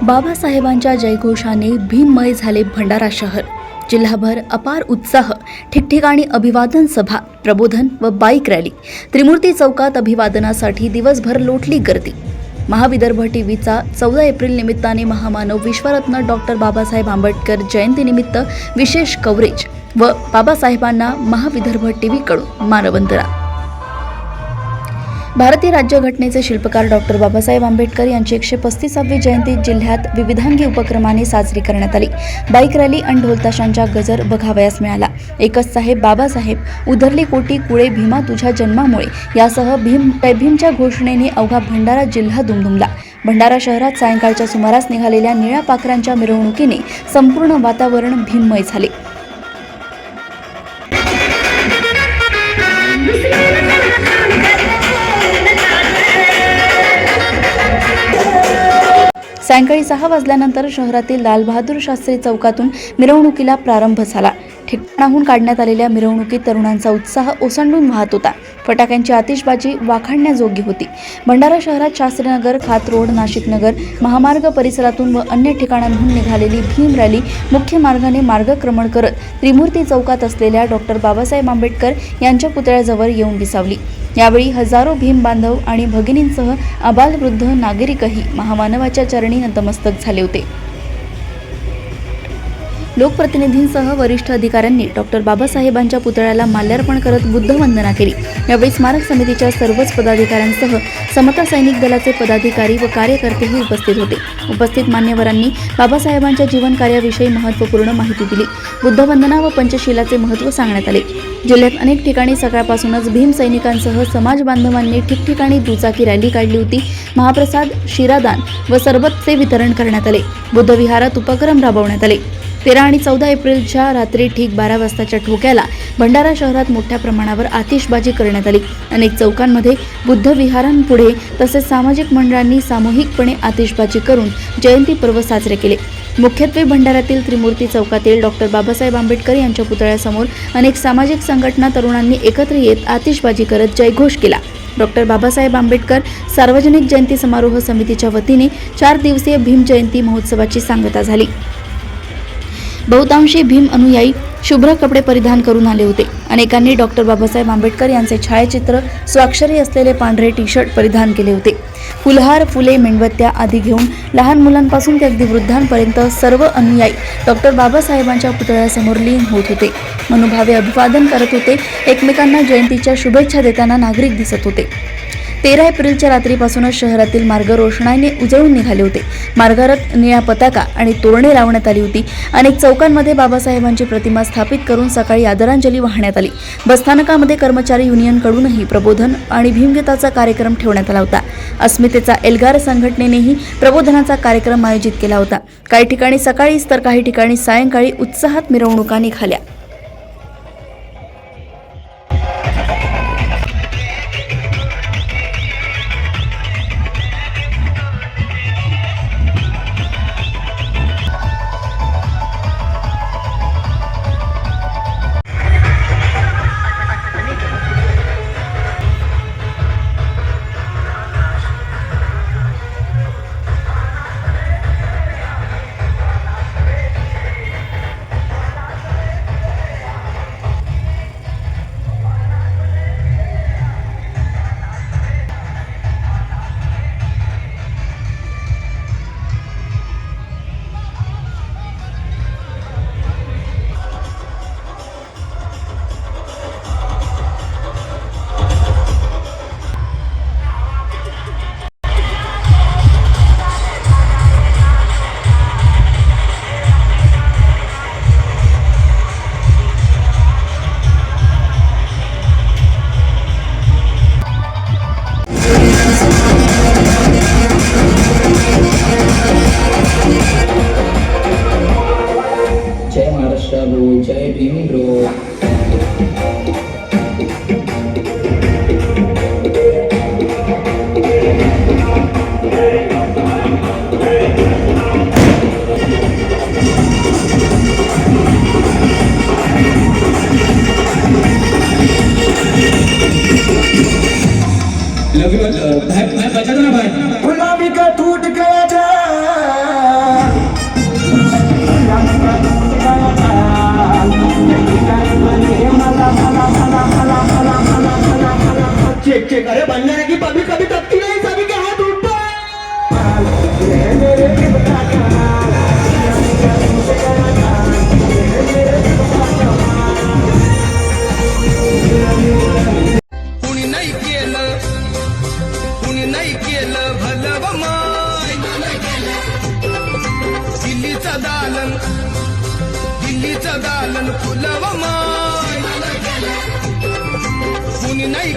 बाबासाहेबांच्या जयघोषाने भीममय झाले भंडारा शहर. जिल्हाभर अपार उत्साह, ठिकठिकाणी अभिवादन सभा, प्रबोधन व बाईक रॅली. त्रिमूर्ती चौकात अभिवादनासाठी दिवसभर लोटली गर्दी. महाविदर्भ टीव्हीचा 14 एप्रिल निमित्ताने महामानव विश्वरत्न डॉक्टर बाबासाहेब आंबेडकर जयंतीनिमित्त विशेष कव्हरेज व बाबासाहेबांना महाविदर्भ टीव्हीकडून मानवंदना. भारतीय राज्यघटनेचे शिल्पकार डॉक्टर बाबासाहेब आंबेडकर यांची 135वी जयंती जिल्ह्यात विविधांगी उपक्रमाने साजरी करण्यात आली. बाईक रॅली आणि ढोलताशांचा गजर बघावयास मिळाला. एकच साहेब बाबासाहेब, उधरली कोटी कुळे भीमा तुझ्या जन्मामुळे यासह भीमच्या घोषणेने अवघा भंडारा जिल्हा दुमदुमला. भंडारा शहरात सायंकाळच्या सुमारास निघालेल्या निळ्या पाखरांच्या मिरवणुकीने संपूर्ण वातावरण भीममय झाले. सायंकाळी 6 वाजल्यानंतर शहरातील लालबहादूर शास्त्री चौकातून मिरवणुकीला प्रारंभ झाला. ठिकठिकाणाहून काढण्यात आलेल्या मिरवणुकीत तरुणांचा उत्साह ओसंडून वाहत होता. फटाक्यांची आतिषबाजी वाखाणण्याजोगी होती. भंडारा शहरात शास्त्रीनगर, खात रोड, नाशिकनगर, महामार्ग परिसरातून व अन्य ठिकाणांहून निघालेली भीम रॅली मुख्य मार्गाने मार्गक्रमण करत त्रिमूर्ती चौकात असलेल्या डॉक्टर बाबासाहेब आंबेडकर यांच्या पुतळ्याजवळ येऊन विसावली. यावेळी हजारो भीम बांधव आणि भगिनींसह आबालवृद्ध नागरिकही महामानवाच्या चरणी नतमस्तक झाले होते. लोकप्रतिनिधींसह वरिष्ठ अधिकाऱ्यांनी डॉक्टर बाबासाहेबांच्या पुतळ्याला माल्यार्पण करत बुद्धवंदना केली. यावेळी स्मारक समितीच्या सर्वच पदाधिकाऱ्यांसह समता सैनिक दलाचे पदाधिकारी व कार्यकर्तेही उपस्थित होते. उपस्थित मान्यवरांनी बाबासाहेबांच्या जीवन कार्याविषयी महत्त्वपूर्ण माहिती दिली. बुद्धवंदना व पंचशीलाचे महत्त्व सांगण्यात आले. जिल्ह्यात अनेक ठिकाणी सकाळपासूनच भीम सैनिकांसह समाज बांधवांनी ठिकठिकाणी दुचाकी रॅली काढली होती. महाप्रसाद, शिरादान व सरबतचे वितरण करण्यात आले. बुद्धविहारात उपक्रम राबवण्यात आले. 13 आणि 14 एप्रिलच्या रात्री ठीक 12 वाजताच्या ठोक्याला भंडारा शहरात मोठ्या प्रमाणावर आतिषबाजी करण्यात आली. अनेक चौकांमध्ये बुद्ध विहारांपुढे तसेच सामाजिक मंडळांनी सामूहिकपणे आतिषबाजी करून जयंती पर्व साजरे केले. मुख्यत्वे भंडाऱ्यातील त्रिमूर्ती चौकातील डॉक्टर बाबासाहेब आंबेडकर यांच्या पुतळ्यासमोर अनेक सामाजिक संघटना तरुणांनी एकत्र येत आतिषबाजी करत जयघोष केला. डॉक्टर बाबासाहेब आंबेडकर सार्वजनिक जयंती समारोह समितीच्या वतीने 4 दिवसीय भीम जयंती महोत्सवाची सांगता झाली. बहुतांशी भीम अनुयायी शुभ्र कपडे परिधान करून आले होते. अनेकांनी डॉक्टर बाबासाहेब आंबेडकर यांचे छायाचित्र, स्वाक्षरी असलेले पांढरे टी-शर्ट परिधान केले होते. फुलहार, फुले, मेणबत्त्या आदी घेऊन लहान मुलांपासून ते अगदी वृद्धांपर्यंत सर्व अनुयायी डॉक्टर बाबासाहेबांच्या पुतळ्यासमोर लीन होत होते. मनोभावे अभिवादन करत होते. एकमेकांना जयंतीच्या शुभेच्छा देताना नागरिक दिसत होते. 13 एप्रिलच्या रात्रीपासूनच शहरातील मार्ग रोषणाईने उजळून निघाले होते. मार्गावरत निळ्या पताका आणि तोरणे लावण्यात आली होती. अनेक चौकांमध्ये बाबासाहेबांची प्रतिमा स्थापित करून सकाळी आदरांजली वाहण्यात आली. बसस्थानकामध्ये कर्मचारी युनियनकडूनही प्रबोधन आणि भीमगीताचा कार्यक्रम ठेवण्यात आला होता. अस्मितेचा एल्गार संघटनेनेही प्रबोधनाचा कार्यक्रम आयोजित केला होता. काही ठिकाणी सकाळीच तर काही ठिकाणी सायंकाळी उत्साहात मिरवणुका निघाल्या. दिल्लीचं दालन फुलव माय कुणी नाही